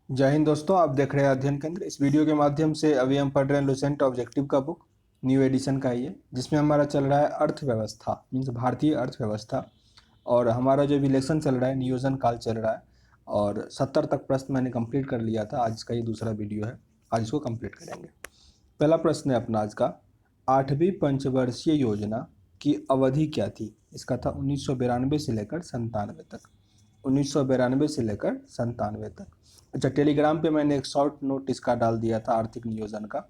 जय हिंद दोस्तों, आप देख रहे हैं अध्ययन केंद्र। इस वीडियो के माध्यम से अभी हम पढ़ रहे हैं लुसेंट ऑब्जेक्टिव का बुक, न्यू एडिशन का ये, जिसमें हमारा चल रहा है अर्थव्यवस्था, मीन्स भारतीय अर्थव्यवस्था। और हमारा जो भी लेसन चल रहा है नियोजन काल चल रहा है, और 70 तक प्रश्न मैंने कंप्लीट कर लिया था। आज का ये दूसरा वीडियो है, आज इसको कंप्लीट करेंगे। पहला प्रश्न है अपना आज का, 8वीं पंचवर्षीय योजना की अवधि क्या थी? इसका था 1992 से लेकर 97 तक। 1992 से लेकर 97 तक। अच्छा, टेलीग्राम पे मैंने एक शॉर्ट नोट इसका डाल दिया था, आर्थिक नियोजन का।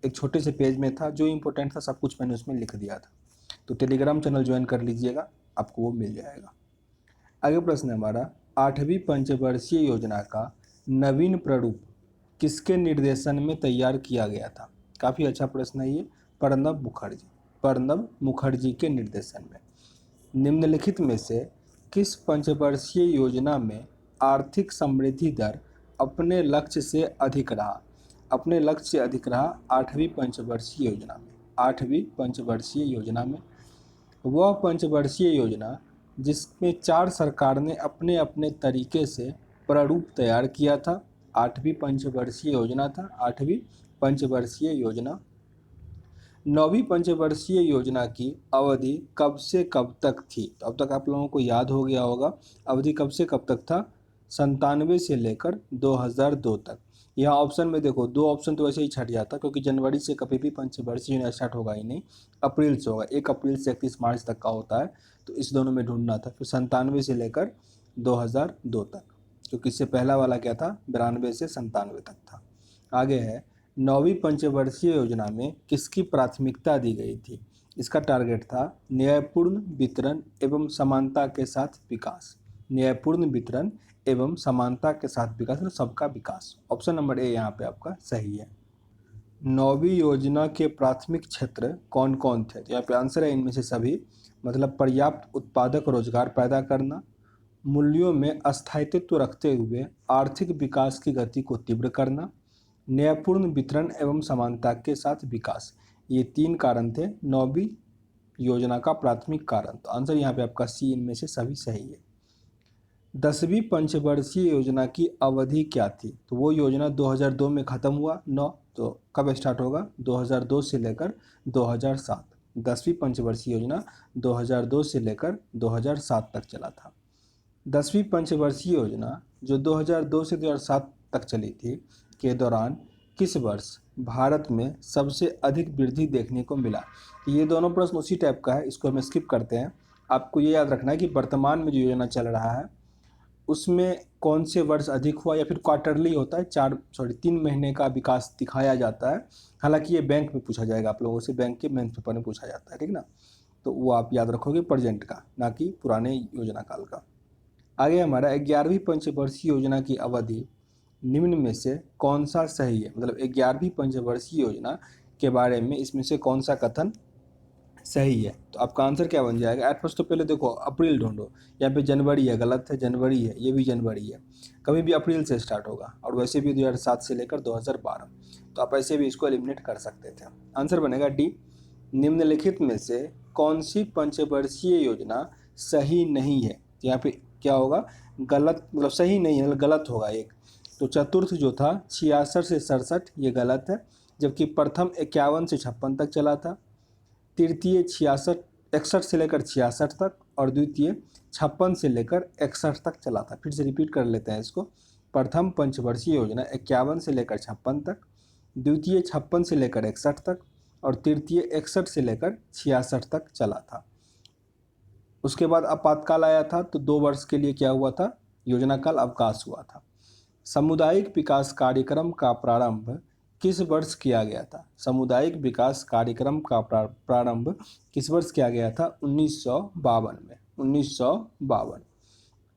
एक छोटे से पेज में था, जो इंपॉर्टेंट था सब कुछ मैंने उसमें लिख दिया था। तो टेलीग्राम चैनल ज्वाइन कर लीजिएगा, आपको वो मिल जाएगा। आगे प्रश्न है हमारा, 8वीं पंचवर्षीय योजना का नवीन प्रारूप किसके निर्देशन में तैयार किया गया था? काफ़ी अच्छा प्रश्न है ये। प्रणब मुखर्जी के निर्देशन में। निम्नलिखित में से किस पंचवर्षीय योजना में आर्थिक समृद्धि दर अपने लक्ष्य से अधिक रहा? अपने लक्ष्य से अधिक रहा 8वीं पंचवर्षीय योजना में। 8वीं पंचवर्षीय योजना में वह पंचवर्षीय योजना जिसमें 4 सरकार ने अपने अपने तरीके से प्रारूप तैयार किया था, 8वीं पंचवर्षीय योजना था। 8वीं पंचवर्षीय योजना। 9वीं पंचवर्षीय योजना की अवधि कब से कब तक थी? तो अब तक आप लोगों को याद हो गया होगा, अवधि कब से कब तक था? 97 से लेकर 2002 तक। यहाँ ऑप्शन में देखो, दो ऑप्शन तो वैसे ही छट जाता, क्योंकि जनवरी से कभी भी पंचवर्षीय योजना स्टार्ट होगा ही नहीं, अप्रैल से होगा। 1 अप्रैल से 31 मार्च तक का होता है, तो इस दोनों में ढूंढना था। फिर 97 से लेकर 2002 तक, क्योंकि इससे पहला वाला क्या था, 92 से 97 तक था। आगे है, 9वीं पंचवर्षीय योजना में किसकी प्राथमिकता दी गई थी? इसका टारगेट था न्यायपूर्ण वितरण एवं समानता के साथ विकास। न्यायपूर्ण वितरण एवं समानता के साथ विकास, मतलब सबका विकास। ऑप्शन नंबर ए यहाँ पे आपका सही है। 9वीं योजना के प्राथमिक क्षेत्र कौन कौन थे? तो यहाँ पे आंसर है इनमें से सभी, मतलब पर्याप्त उत्पादक रोजगार पैदा करना, मूल्यों में अस्थायित्व रखते हुए आर्थिक विकास की गति को तीव्र करना, न्यायपूर्ण वितरण एवं समानता के साथ विकास। ये 3 कारण थे 9वीं योजना का प्राथमिक कारण। तो आंसर यहाँ पे आपका सी, इनमें से सभी सही है। 10वीं पंचवर्षीय योजना की अवधि क्या थी? तो वो योजना 2002 में ख़त्म हुआ 9, तो कब स्टार्ट होगा? 2002 से लेकर 2007। 10वीं पंचवर्षीय योजना 2002 से लेकर 2007 तक चला था। 10वीं पंचवर्षीय योजना जो 2002 से 2007 तक चली थी के दौरान किस वर्ष भारत में सबसे अधिक वृद्धि देखने को मिला? ये दोनों प्रश्न उसी टाइप का है, इसको हम स्किप करते हैं। आपको ये याद रखना है कि वर्तमान में जो योजना चल रहा है उसमें कौन से वर्ष अधिक हुआ, या फिर क्वार्टरली होता है, 3 महीने का विकास दिखाया जाता है। हालांकि ये बैंक में पूछा जाएगा आप लोगों से, बैंक के मेंस पेपर में पूछा जाता है, ठीक ना? तो वो आप याद रखोगे प्रेजेंट का, ना कि पुराने योजना काल का। आगे हमारा 11वीं पंचवर्षीय योजना की अवधि निम्न में से कौन सा सही है? मतलब 11वीं पंचवर्षीय योजना के बारे में इसमें से कौन सा कथन सही है? तो आपका आंसर क्या बन जाएगा? एट फर्स्ट तो पहले देखो अप्रैल ढूंढो। यहाँ पे जनवरी है, गलत है, जनवरी है, ये भी जनवरी है। कभी भी अप्रैल से स्टार्ट होगा, और वैसे भी 2007 से लेकर 2012, तो आप ऐसे भी इसको एलिमिनेट कर सकते थे। आंसर बनेगा डी। निम्नलिखित में से कौन सी पंचवर्षीय योजना सही नहीं है? तो यहाँ पे क्या होगा? गलत, मतलब सही नहीं है, गलत होगा एक। तो चतुर्थ जो था 66 से 67, ये गलत है, जबकि प्रथम 51 से 56 तक चला था, तृतीय 61 से लेकर 66 तक, और द्वितीय 56 से लेकर 61 तक चला था। फिर से रिपीट कर लेते हैं इसको। प्रथम पंचवर्षीय योजना 51 से लेकर 56 तक, द्वितीय 56 से लेकर 61 तक, और तृतीय 61 से लेकर 66 तक चला था। उसके बाद आपातकाल आया था, तो 2 वर्ष के लिए क्या हुआ था? योजना काल अवकाश हुआ था। सामुदायिक विकास कार्यक्रम का प्रारंभ किस वर्ष किया गया था? सामुदायिक विकास कार्यक्रम का प्रारंभ किस वर्ष किया गया था? 1952 में। 1952।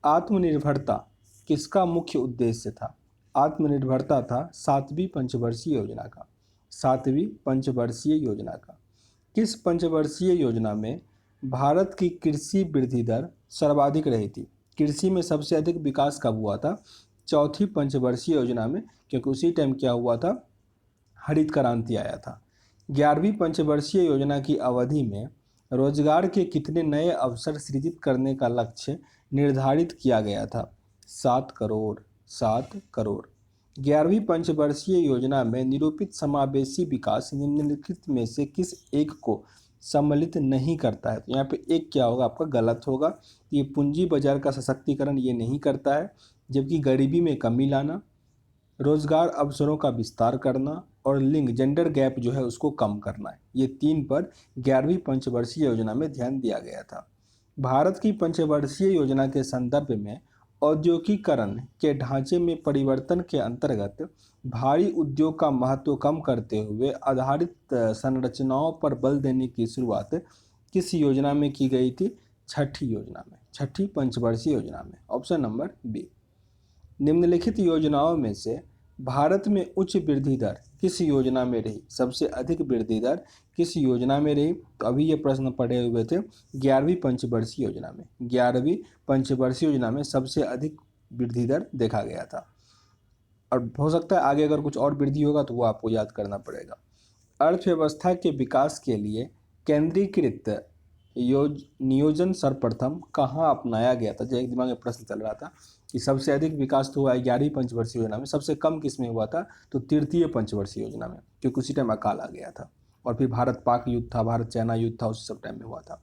आत्मनिर्भरता किसका मुख्य उद्देश्य था? आत्मनिर्भरता था 7वीं पंचवर्षीय योजना का। 7वीं पंचवर्षीय योजना का। किस पंचवर्षीय योजना में भारत की कृषि वृद्धि दर सर्वाधिक रही थी? कृषि में सबसे अधिक विकास कब हुआ था? चौथी पंचवर्षीय योजना में, क्योंकि उसी टाइम क्या हुआ था? हरित क्रांति आया था। 11वीं पंचवर्षीय योजना की अवधि में रोजगार के कितने नए अवसर सृजित करने का लक्ष्य निर्धारित किया गया था? 7 करोड़। 7 करोड़। 11वीं पंचवर्षीय योजना में निरूपित समावेशी विकास निम्नलिखित में से किस एक को सम्मिलित नहीं करता है? तो यहाँ पे एक क्या होगा आपका गलत होगा। ये पूंजी बाजार का सशक्तिकरण ये नहीं करता है, जबकि गरीबी में कमी लाना, रोजगार अवसरों का विस्तार करना और लिंग जेंडर गैप जो है उसको कम करना है। ये 3 पर 11वीं पंचवर्षीय योजना में ध्यान दिया गया था। भारत की पंचवर्षीय योजना के संदर्भ में औद्योगिकीकरण के ढांचे में परिवर्तन के अंतर्गत भारी उद्योग का महत्व कम करते हुए आधारित संरचनाओं पर बल देने की शुरुआत किस योजना में की गई थी? छठी योजना में, छठी पंचवर्षीय योजना में। Option number B. निम्नलिखित योजनाओं में से भारत में उच्च वृद्धि दर किस योजना में रही? सबसे अधिक वृद्धि दर किस योजना में रही? तो अभी ये प्रश्न पढ़े हुए थे 11वीं पंचवर्षीय योजना में। 11वीं पंचवर्षीय योजना में सबसे अधिक वृद्धि दर देखा गया था। और हो सकता है आगे अगर कुछ और वृद्धि होगा तो वो आपको याद करना पड़ेगा। अर्थव्यवस्था के विकास के लिए केंद्रीकृत नियोजन सर्वप्रथम कहाँ अपनाया गया था? जो एक दिमाग में प्रश्न चल रहा था कि सबसे अधिक विकास तो हुआ है 11वीं पंचवर्षीय योजना में, सबसे कम किस में हुआ था? तो तृतीय पंचवर्षीय योजना में, क्योंकि उसी टाइम अकाल आ गया था और फिर भारत पाक युद्ध था, भारत चाइना युद्ध था, उस सब टाइम में हुआ था।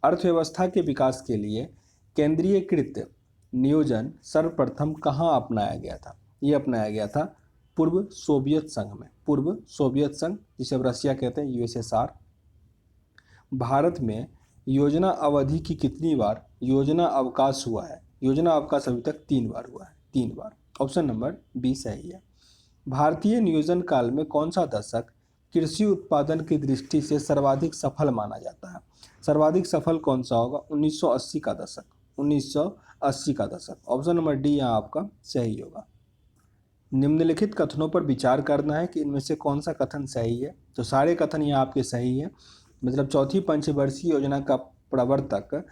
अर्थव्यवस्था के विकास के लिए केंद्रीयकृत नियोजन सर्वप्रथम कहाँ अपनाया गया था? ये अपनाया गया था पूर्व सोवियत संघ में। पूर्व सोवियत संघ, जिसे अब रशिया कहते हैं, यूएसएसआर। भारत में योजना अवधि की कितनी बार योजना अवकाश हुआ है? योजना अवकाश अभी तक 3 बार हुआ है, 3 बार। ऑप्शन नंबर बी सही है। भारतीय नियोजन काल में कौन सा दशक कृषि उत्पादन की दृष्टि से सर्वाधिक सफल माना जाता है? सर्वाधिक सफल कौन सा होगा? 1980 का दशक, 1980 का दशक। ऑप्शन नंबर डी यहाँ आपका सही होगा। निम्नलिखित कथनों पर विचार करना है कि इनमें से कौन सा कथन सही है। तो सारे कथन यहाँ आपके सही है। मतलब चौथी पंचवर्षीय योजना का प्रवर्तक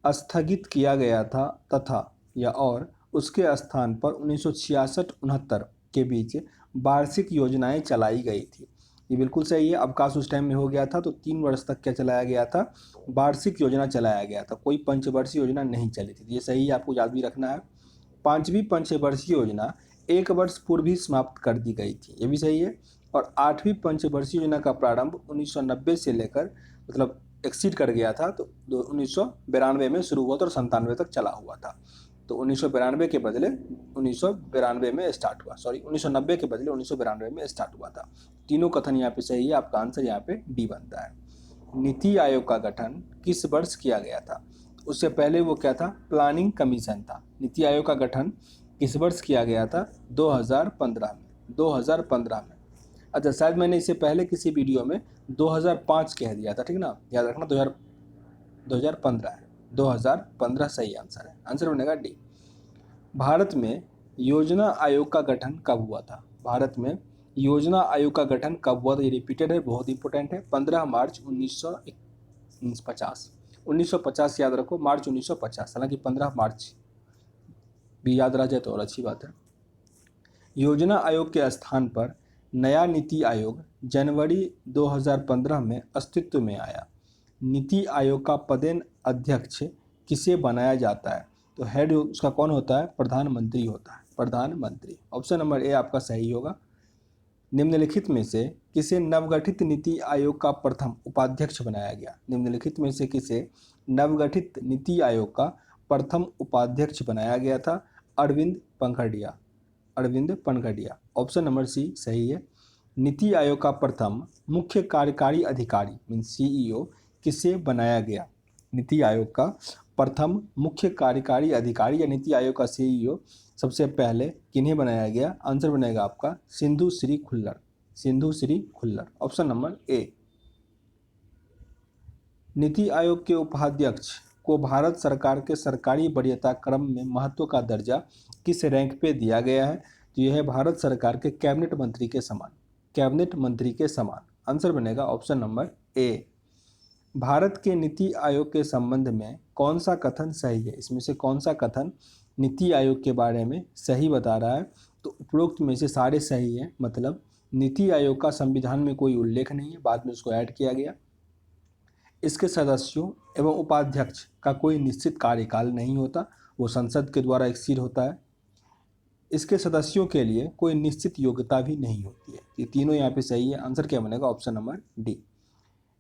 स्थगित किया गया था तथा या और उसके स्थान पर 1966-69 के बीच वार्षिक योजनाएं चलाई गई थी। ये बिल्कुल सही है। अवकाश उस टाइम में हो गया था तो 3 वर्ष तक क्या चलाया गया था? वार्षिक योजना चलाया गया था, कोई पंचवर्षीय योजना नहीं चली थी। ये सही है, आपको याद भी रखना है। 5वीं पंचवर्षीय योजना 1 वर्ष पूर्व ही समाप्त कर दी गई थी, ये भी सही है। और 8वीं पंचवर्षीय योजना का प्रारंभ 1990 से लेकर मतलब एक्सीड कर गया था, तो 1992 में शुरू हुआ था और 97 तक चला हुआ था। तो 1992 के बदले 1992 में स्टार्ट हुआ, 1990 के बदले 1992 में स्टार्ट हुआ था। तीनों कथन यहाँ पे सही है, आपका आंसर यहाँ पे डी बनता है। नीति आयोग का गठन किस वर्ष किया गया था? उससे पहले वो क्या था? प्लानिंग कमीशन था। नीति आयोग का गठन किस वर्ष किया गया था? 2015 में, 2015 में। अच्छा, शायद मैंने इससे पहले किसी वीडियो में 2005 कह दिया था, ठीक ना? याद रखना 2015 है, 2015 सही आंसर है। आंसर बनेगा डी। भारत में योजना आयोग का गठन कब हुआ था? भारत में योजना आयोग का गठन कब हुआ था? ये रिपीटेड है, बहुत इंपॉर्टेंट है। 15 मार्च 1950, 1950 याद रखो, मार्च 1950। हालांकि 15 मार्च भी याद रह जाए तो और अच्छी बात है। योजना आयोग के स्थान पर नया नीति आयोग जनवरी 2015 में अस्तित्व में आया। नीति आयोग का पदेन अध्यक्ष किसे बनाया जाता है? तो हेड उसका कौन होता है? प्रधानमंत्री होता है, प्रधानमंत्री। ऑप्शन नंबर ए आपका सही होगा। निम्नलिखित में से किसे नवगठित नीति आयोग का प्रथम उपाध्यक्ष बनाया गया? निम्नलिखित में से किसे नवगठित नीति आयोग का प्रथम उपाध्यक्ष बनाया गया था? Arvind Pankhadiya, Arvind Pankhadiya. Option number C सही है। नीति आयोग का प्रथम मुख्य कार्यकारी अधिकारी मीन सीईओ किसे बनाया गया? नीति आयोग का प्रथम मुख्य कार्यकारी अधिकारी या नीति आयोग का सीईओ सबसे पहले किन्हें बनाया गया? आंसर बनेगा आपका Sindhu Shri Khullar, Sindhu Shri Khullar. Option number A. NITI Aayog के उपाध्यक्ष को भारत सरकार के सरकारी वरीयता क्रम में महत्व का दर्जा किस रैंक पे दिया गया है? तो यह है भारत सरकार के कैबिनेट मंत्री के समान, कैबिनेट मंत्री के समान। आंसर बनेगा ऑप्शन नंबर ए। भारत के नीति आयोग के संबंध में कौन सा कथन सही है? इसमें से कौन सा कथन नीति आयोग के बारे में सही बता रहा है? तो उपरोक्त में से सारे सही हैं। मतलब नीति आयोग का संविधान में कोई उल्लेख नहीं है, बाद में उसको ऐड किया गया। इसके सदस्यों एवं उपाध्यक्ष का कोई निश्चित कार्यकाल नहीं होता, वो संसद के द्वारा एक्सीड होता है। इसके सदस्यों के लिए कोई निश्चित योग्यता भी नहीं होती है। ये तीनों यहाँ पे सही है। आंसर क्या बनेगा? Option number D.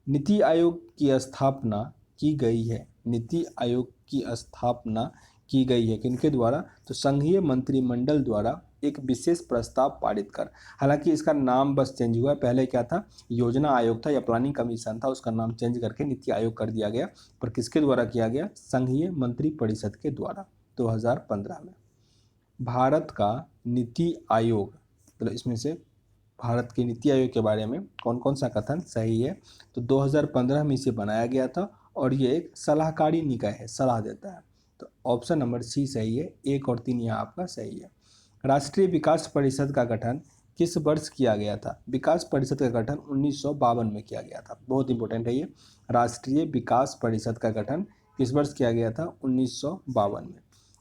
NITI Aayog की स्थापना की गई है। नीति आयोग की स्थापना की गई है किनके द्वारा? तो संघीय मंत्रिमंडल द्वारा एक विशेष प्रस्ताव पारित कर। हालांकि इसका नाम बस चेंज हुआ है, पहले क्या था? योजना आयोग था या प्लानिंग कमीशन था, उसका नाम चेंज करके नीति आयोग कर दिया गया। पर किसके द्वारा किया गया? संघीय मंत्रिपरिषद के द्वारा 2015 में। भारत का नीति आयोग, मतलब इसमें से भारत के नीति आयोग के बारे में कौन कौन सा कथन सही है? तो 2015 में इसे बनाया गया था और ये एक सलाहकारी निकाय है, सलाह देता है। तो ऑप्शन नंबर सी सही है। 1 और 3 यहाँ आपका सही है। राष्ट्रीय विकास परिषद का गठन किस वर्ष किया गया था? विकास परिषद का गठन 1952 में किया गया था। बहुत इंपॉर्टेंट है ये। राष्ट्रीय विकास परिषद का गठन किस वर्ष किया गया था? 1952 में।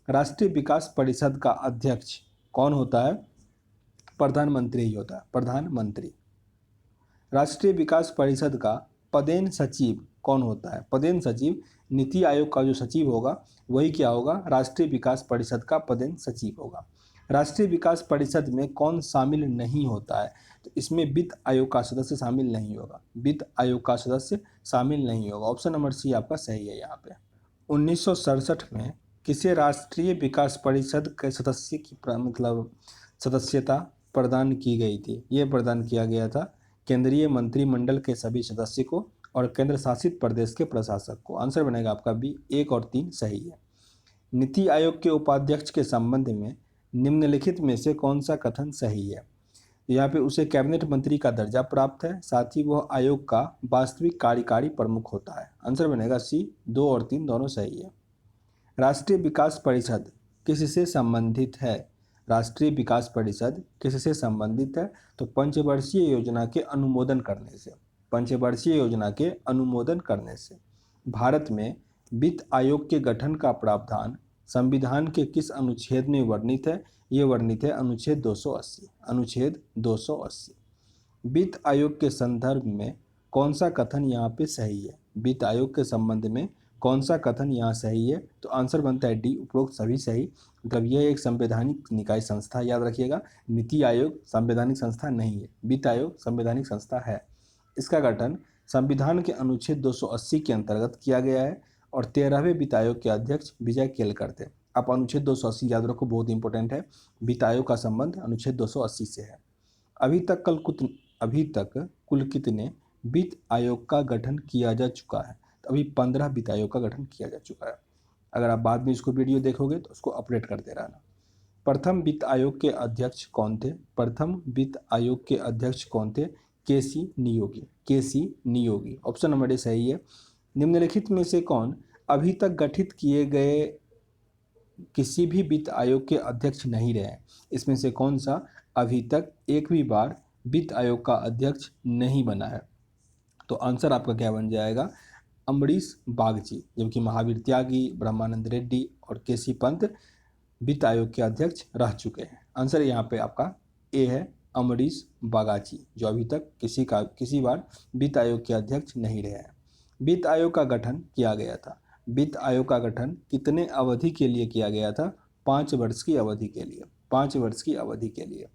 राष्ट्रीय विकास परिषद का अध्यक्ष कौन होता है? प्रधानमंत्री ही होता है, प्रधानमंत्री। राष्ट्रीय विकास परिषद का पदेन सचिव कौन होता है? पदेन सचिव नीति आयोग का जो सचिव होगा वही क्या होगा? राष्ट्रीय विकास परिषद का पदेन सचिव होगा। राष्ट्रीय विकास परिषद में कौन शामिल नहीं होता है? तो इसमें वित्त आयोग का सदस्य शामिल नहीं होगा। वित्त आयोग का सदस्य शामिल नहीं होगा। ऑप्शन नंबर सी आपका सही है यहाँ पे। 1967 में किसे राष्ट्रीय विकास परिषद के सदस्य की मतलब सदस्यता प्रदान की गई थी? ये प्रदान किया गया था केंद्रीय मंत्रिमंडल के सभी सदस्य को और केंद्र शासित प्रदेश के प्रशासक को। आंसर बनेगा आपका बी। 1 और 3 सही है। नीति आयोग के उपाध्यक्ष के संबंध में निम्नलिखित में से कौन सा कथन सही है? यहाँ पे उसे कैबिनेट मंत्री का दर्जा प्राप्त है, साथ ही वह आयोग का वास्तविक कार्यकारी प्रमुख होता है। आंसर बनेगा सी। 2 और 3 दोनों सही है। राष्ट्रीय विकास परिषद किससे संबंधित है? राष्ट्रीय विकास परिषद किससे संबंधित है? तो पंचवर्षीय योजना के अनुमोदन करने से। पंचवर्षीय योजना के अनुमोदन करने से। भारत में वित्त आयोग के गठन का प्रावधान संविधान के किस अनुच्छेद में वर्णित है? ये वर्णित है अनुच्छेद 280। अनुच्छेद 280। वित्त आयोग के संदर्भ में कौन सा कथन यहाँ पे सही है? वित्त आयोग के संबंध में कौन सा कथन यहाँ सही है? तो आंसर बनता है डी, उपरोक्त सभी सही। मतलब यह एक संवैधानिक निकाय संस्था, याद रखिएगा। नीति आयोग संवैधानिक संस्था नहीं है, वित्त आयोग संवैधानिक संस्था है। इसका गठन संविधान के अनुच्छेद 280 के अंतर्गत किया गया है और 13वें वित्त आयोग के अध्यक्ष विजय केलकर थे। आप अनुच्छेद 280 याद रखो, बहुत इंपॉर्टेंट है। वित्त आयोग का संबंध अनुच्छेद 280 से है। अभी तक कुल कितने वित्त आयोग का गठन किया जा चुका है? तो अभी 15 वित्त आयोग का गठन किया जा चुका है। अगर आप बाद में इसको वीडियो देखोगे तो उसको अपडेट करते रहना। प्रथम वित्त आयोग के अध्यक्ष कौन थे? प्रथम वित्त आयोग के अध्यक्ष कौन थे? केसी नियोगी। केसी नियोगी। ऑप्शन नंबर ए सही है। निम्नलिखित में से कौन अभी तक गठित किए गए किसी भी वित्त आयोग के अध्यक्ष नहीं रहे? इसमें से कौन सा अभी तक एक भी बार वित्त आयोग का अध्यक्ष नहीं बना है? तो आंसर आपका क्या बन जाएगा? अमरीश बागची, जबकि महावीर त्यागी, ब्रह्मानंद रेड्डी और केसी पंत वित्त आयोग के अध्यक्ष रह चुके हैं। आंसर यहाँ पे आपका ए है, अमरीश बागाची, जो अभी तक किसी बार वित्त आयोग के अध्यक्ष नहीं रहे हैं। वित्त आयोग का गठन किया गया था। वित्त आयोग का गठन कितने अवधि के लिए किया गया था? 5 वर्ष की अवधि के लिए। 5 वर्ष की अवधि के लिए।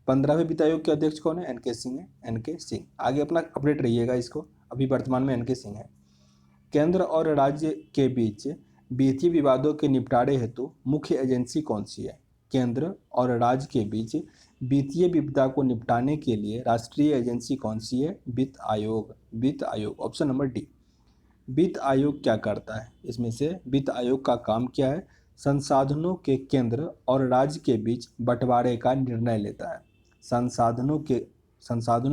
15वें वित्त आयोग के अध्यक्ष कौन है? एन.के. सिंह है। एन.के. सिंह। आगे अपना अपडेट रहिएगा इसको। अभी वर्तमान में एन.के. सिंह है। केंद्र और राज्य के बीच वित्तीय विवादों के निपटारे हेतु मुख्य एजेंसी कौन सी है? केंद्र और राज्य के बीच वित्तीय विवाद को निपटाने के लिए राष्ट्रीय एजेंसी कौन सी है? वित्त आयोग। वित्त आयोग। Option number D. वित्त आयोग क्या करता है? इसमें से वित्त आयोग का काम क्या है? संसाधनों के केंद्र और राज्य के बीच बंटवारे का निर्णय लेता है। संसाधनों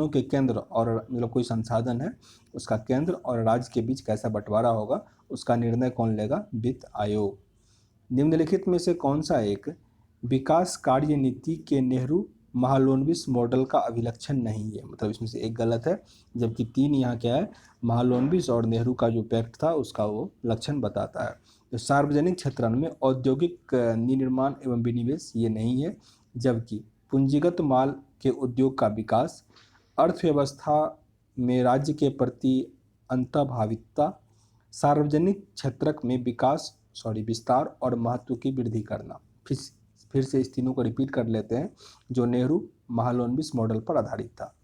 के केंद्र और मतलब कोई संसाधन है उसका केंद्र और राज्य के बीच कैसा बंटवारा होगा उसका निर्णय कौन लेगा? वित्त आयोग। निम्नलिखित में से कौन सा एक विकास कार्य नीति के नेहरू महालनोबिस मॉडल का अभिलक्षण नहीं है? मतलब इसमें से एक गलत है, जबकि 3 यहाँ क्या है? महालनोबिस और नेहरू का जो पैक्ट था उसका वो लक्षण बताता है। तो सार्वजनिक क्षेत्र में औद्योगिक निर्माण एवं विनिवेश ये नहीं है, जबकि पूंजीगत माल के उद्योग का विकास, अर्थव्यवस्था में राज्य के प्रति अंतर्भाविता, सार्वजनिक क्षेत्र में विस्तार और महत्व की वृद्धि करना। फिर फिर से इस तीनों को रिपीट कर लेते हैं, जो नेहरू महालनोबिस मॉडल पर आधारित था।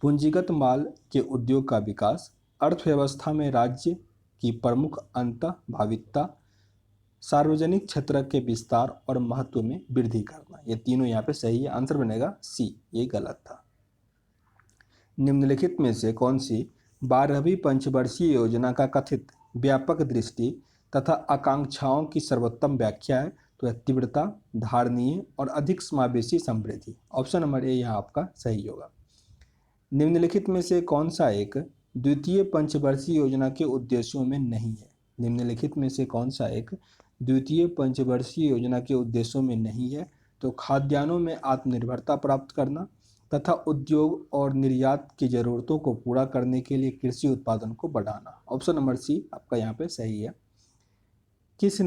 पूंजीगत माल के उद्योग का विकास, अर्थव्यवस्था में राज्य की प्रमुख अंतर्भाविता, सार्वजनिक क्षेत्र के विस्तार और महत्व में वृद्धि करना। ये तीनों यहाँ पे सही है, आंसर बनेगा सी, ये गलत था। निम्नलिखित में से कौन सी 12वीं पंचवर्षीय योजना का कथित व्यापक दृष्टि तथा आकांक्षाओं की सर्वोत्तम व्याख्या है? तो तीव्रता, धारणीय और अधिक समावेशी समृद्धि। ऑप्शन नंबर ए यहाँ आपका सही होगा। निम्नलिखित में से कौन सा एक द्वितीय पंचवर्षीय योजना के उद्देश्यों में नहीं है? निम्नलिखित में से कौन सा एक द्वितीय पंचवर्षीय योजना के उद्देश्यों में नहीं है? तो खाद्यान्नों में आत्मनिर्भरता प्राप्त करना तथा उद्योग और निर्यात की जरूरतों को पूरा करने के लिए कृषि उत्पादन को बढ़ाना। ऑप्शन नंबर सी आपका यहाँ पे सही है। किस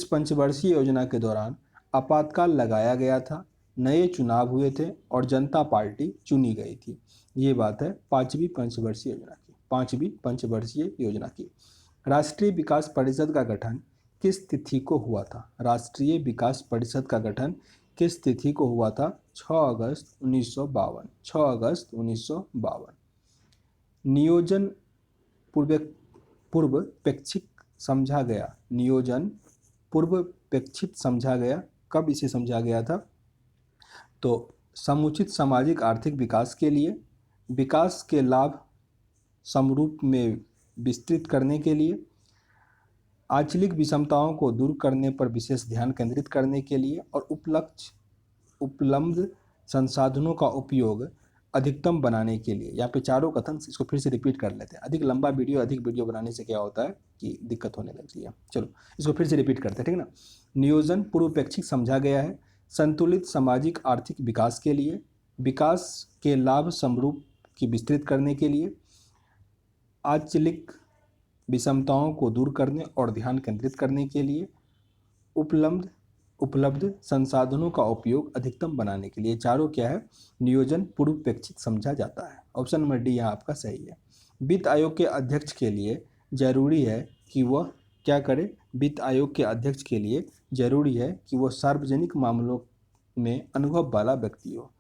पंचवर्षीय योजना के दौरान आपातकाल लगाया गया था, नए चुनाव हुए थे और जनता पार्टी चुनी गई थी? ये बात है पांचवी पंचवर्षीय योजना की। राष्ट्रीय विकास परिषद का गठन किस तिथि को हुआ था? राष्ट्रीय विकास परिषद का गठन किस तिथि को हुआ था? 6 अगस्त 1952। 6 अगस्त 1952। नियोजन पूर्वपेक्षित समझा गया। नियोजन पूर्वपेक्षित समझा गया, कब इसे समझा गया था? तो समुचित सामाजिक आर्थिक विकास के लिए, विकास के लाभ समरूप में विस्तृत करने के लिए, आंचलिक विषमताओं को दूर करने पर विशेष ध्यान केंद्रित करने के लिए और उपलब्ध संसाधनों का उपयोग अधिकतम बनाने के लिए। यहाँ पे चारों कथन, इसको फिर से रिपीट कर लेते हैं। अधिक वीडियो बनाने से क्या होता है कि दिक्कत होने लगती है। चलो इसको फिर से रिपीट करते हैं, ठीक है ना। नियोजन पूर्वपेक्षित समझा गया है, संतुलित सामाजिक आर्थिक विकास के लिए, विकास के लाभ समरूप की विस्तृत करने के लिए, आंचलिक विषमताओं को दूर करने और ध्यान केंद्रित करने के लिए, उपलब्ध संसाधनों का उपयोग अधिकतम बनाने के लिए। चारों क्या है? नियोजन पूर्वपेक्षित समझा जाता है। ऑप्शन नंबर डी यहाँ आपका सही है। वित्त आयोग के अध्यक्ष के लिए जरूरी है कि वह क्या करे? वित्त आयोग के अध्यक्ष के लिए जरूरी है कि वह सार्वजनिक मामलों में अनुभव वाला व्यक्ति हो।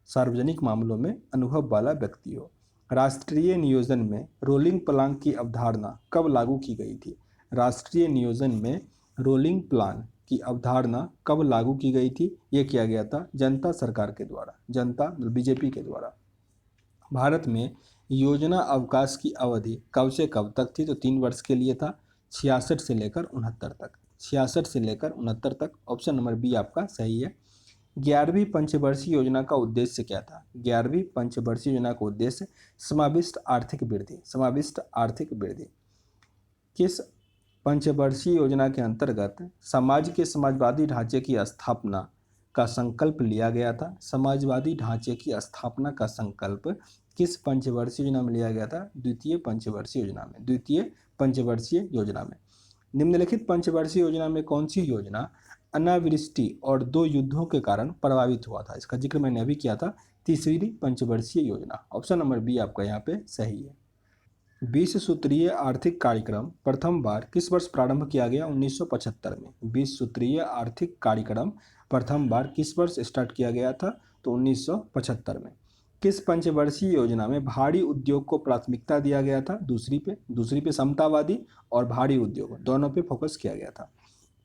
सार्वजनिक मामलों में अनुभव वाला व्यक्ति हो। राष्ट्रीय नियोजन में रोलिंग प्लान की अवधारणा कब लागू की गई थी? राष्ट्रीय नियोजन में रोलिंग प्लान की अवधारणा कब लागू की गई थी? ये किया गया था जनता सरकार के द्वारा, बीजेपी के द्वारा। भारत में योजना अवकाश की अवधि कब से कब तक थी? तो 3 वर्ष के लिए था, 66 से लेकर 69 तक। 66 से लेकर 69 तक। ऑप्शन नंबर बी आपका सही है। 11वीं पंचवर्षीय योजना का उद्देश्य क्या था? 11वीं पंचवर्षीय योजना का उद्देश्य समाविष्ट आर्थिक वृद्धि। समाविष्ट आर्थिक वृद्धि। किस पंचवर्षीय योजना के अंतर्गत समाज के समाजवादी ढांचे की स्थापना का संकल्प लिया गया था? समाजवादी ढांचे की स्थापना का संकल्प किस पंचवर्षीय योजना में लिया गया था? द्वितीय पंचवर्षीय योजना में। द्वितीय पंचवर्षीय योजना में। निम्नलिखित पंचवर्षीय योजना में कौन सी योजना अनावृष्टि और 2 युद्धों के कारण प्रभावित हुआ था? इसका जिक्र मैंने अभी किया था, तीसरी पंचवर्षीय योजना। ऑप्शन नंबर बी आपका यहाँ पे सही है। 20 सूत्रीय आर्थिक कार्यक्रम प्रथम बार किस वर्ष प्रारंभ किया गया? 1975 में। 20 सूत्रीय आर्थिक कार्यक्रम प्रथम बार किस वर्ष स्टार्ट किया गया था? तो 1975 में। किस पंचवर्षीय योजना में भारी उद्योग को प्राथमिकता दिया गया था? दूसरी पे समतावादी और भारी उद्योग दोनों पे फोकस किया गया था।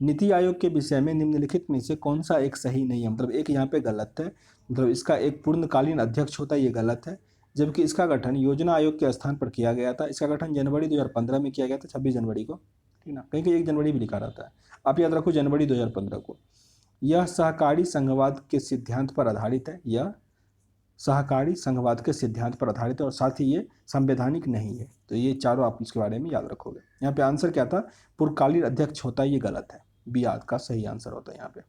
नीति आयोग के विषय में निम्नलिखित में से कौन सा एक सही नहीं है? मतलब एक यहाँ पे गलत है, मतलब इसका एक पूर्णकालीन अध्यक्ष होता है, ये गलत है। जबकि इसका गठन योजना आयोग के स्थान पर किया गया था। इसका गठन जनवरी 2015 में किया गया था, 26 जनवरी को, ठीक ना। कहीं 1 जनवरी भी लिखा रहता है, आप याद रखो जनवरी 2015 को। यह सहकारी संघवाद के सिद्धांत पर आधारित है। यह सहकारी संघवाद के सिद्धांत पर आधारित है और साथ ही ये संवैधानिक नहीं है। तो ये चारों आप इसके बारे में याद रखोगे। यहाँ पे आंसर क्या था? पूर्णकालीन अध्यक्ष होता है, ये गलत है। बी का सही आंसर होता है यहाँ पे।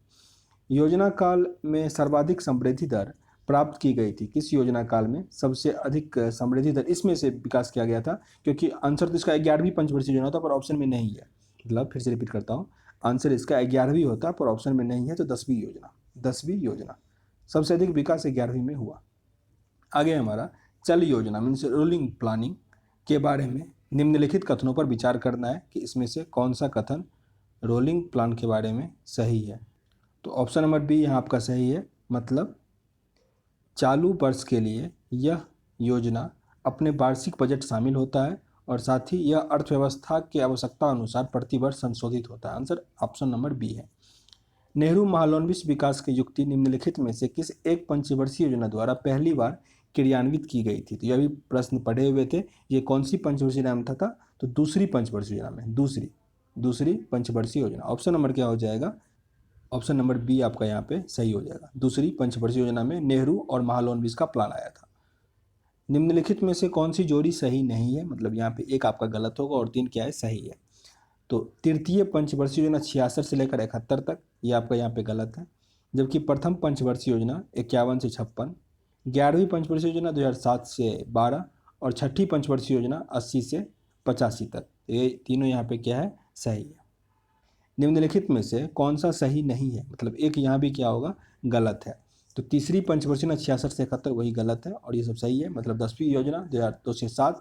योजना काल में सर्वाधिक समृद्धि दर प्राप्त की गई थी? किस योजना काल में सबसे अधिक समृद्धि दर इसमें से विकास किया गया था? क्योंकि आंसर तो इसका 11वीं पंचवर्षीय योजना था, पर ऑप्शन में नहीं है। मतलब फिर से रिपीट करता हूँ, आंसर इसका 11वीं होता पर ऑप्शन में नहीं है, तो 10वीं योजना। 10वीं योजना सबसे अधिक विकास 11वीं में हुआ। आगे हमारा चल योजना मीन्स रोलिंग प्लानिंग के बारे में निम्नलिखित कथनों पर विचार करना है कि इसमें से कौन सा कथन रोलिंग प्लान के बारे में सही है। तो ऑप्शन नंबर बी यहाँ आपका सही है, मतलब चालू वर्ष के लिए यह योजना अपने वार्षिक बजट शामिल होता है और साथ ही यह अर्थव्यवस्था की आवश्यकता अनुसार प्रतिवर्ष संशोधित होता है। आंसर ऑप्शन नंबर बी है। नेहरू महालनोबिस विकास की युक्ति निम्नलिखित में से किस एक पंचवर्षीय योजना द्वारा पहली बार क्रियान्वित की गई थी? तो यह भी प्रश्न पढ़े हुए थे। ये कौन सी पंचवर्षीय योजना में था? तो दूसरी पंचवर्षीय योजना में, दूसरी पंचवर्षीय योजना। ऑप्शन नंबर क्या हो जाएगा? ऑप्शन नंबर बी आपका यहाँ पे सही हो जाएगा। दूसरी पंचवर्षीय योजना में नेहरू और महालनोबिस का प्लान आया था। निम्नलिखित में से कौन सी जोड़ी सही नहीं है? मतलब यहाँ पे एक आपका गलत होगा और 3 क्या है? सही है। तो तृतीय पंचवर्षीय योजना 66 से लेकर 71 तक, ये आपका यहाँ पे गलत है। जबकि प्रथम पंचवर्षीय योजना 51 से 56, 11वीं पंचवर्षीय योजना 2007 से 12 और छठी पंचवर्षीय योजना 80 से 85 तक, ये तीनों यहाँ पे क्या है? सही है। निम्नलिखित में से कौन सा सही नहीं है? मतलब एक यहाँ भी क्या होगा? गलत है। तो तीसरी पंचवर्षीय योजना 66 से 71 वही गलत है और ये सब सही है। मतलब 10वीं योजना 2002 से 7,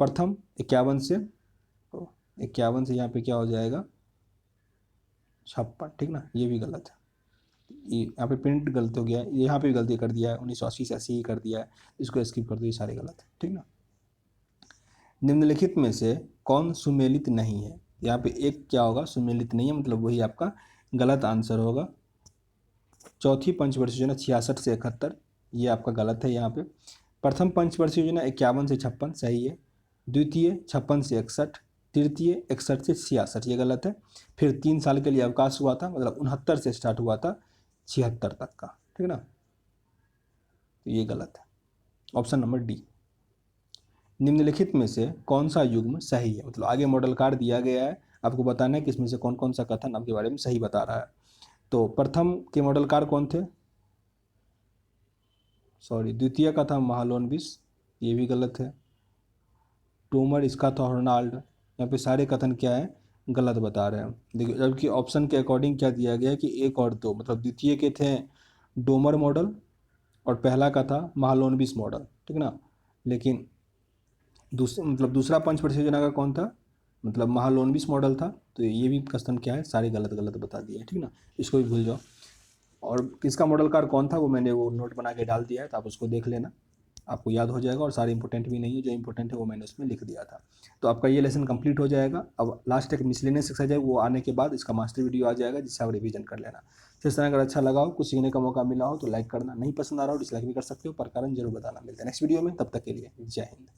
प्रथम 51 से यहाँ पे क्या हो जाएगा? 56, ठीक ना? ये भी गलत है। ये यहाँ पे प्रिंट गलत हो गया, यहाँ पे भी गलती कर दिया है, 1980 से 80 ही कर दिया है, इसको स्किप कर दो, ये सारे गलत है, ठीक ना? निम्नलिखित में से कौन सुमेलित नहीं है? यहाँ पे एक क्या होगा? सुमेलित नहीं है, मतलब वही आपका गलत आंसर होगा। चौथी पंचवर्षीय योजना 66 से 71, ये आपका गलत है। यहाँ पे प्रथम पंचवर्षीय योजना 51 से 56 सही है। द्वितीय 56 से 61, तृतीय 61 से 66 ये गलत है। फिर 3 साल के लिए अवकाश हुआ था, मतलब 69 से स्टार्ट हुआ था 76 तक का, ठीक ना? तो ये गलत है। Option number D. निम्नलिखित में से कौन सा युग्म सही है? मतलब आगे मॉडल कार्ड दिया गया है, आपको बताना है कि इसमें से कौन कौन सा कथन आपके बारे में सही बता रहा है। तो प्रथम के मॉडल कार कौन थे? द्वितीय का था महालनोबिस, ये भी गलत है। टूमर इसका था हॉर्नाल्ड। यहाँ पे सारे कथन क्या है? गलत बता रहे हैं। देखिए, जबकि ऑप्शन के अकॉर्डिंग क्या दिया गया है कि 1 और 2, मतलब द्वितीय के थे डोमर मॉडल और पहला का था महालनोबिस मॉडल, ठीक ना? लेकिन दूसरा पंचवर्षीय योजना का कौन था? मतलब महालनोबिस मॉडल था। तो ये भी कथन क्या है? सारे गलत गलत बता दिए, ठीक ना? इसको भी भूल जाओ। और किसका मॉडल कार कौन था वो मैंने वो नोट बना के डाल दिया है, तो आप उसको देख लेना, आपको याद हो जाएगा। और सारे इंपॉर्टेंट भी नहीं है, जो इंपॉर्टेंट है वो मैंने उसमें लिख दिया था। तो आपका ये लेसन कंप्लीट हो जाएगा। अब लास्ट एक मिसलेनियस एक्सरसाइज है, वो आने के बाद इसका मास्टर वीडियो आ जाएगा, जिससे आप रिवीजन कर लेना। तो इस तरह अगर अच्छा लगा हो, कुछ सीखने का मौका मिला हो तो लाइक करना, नहीं पसंद आ रहा हो डिसलाइक भी कर सकते हो, पर कारण जरूर बताना। मिलता है नेक्स्ट वीडियो में, तब तक के लिए जय हिंद।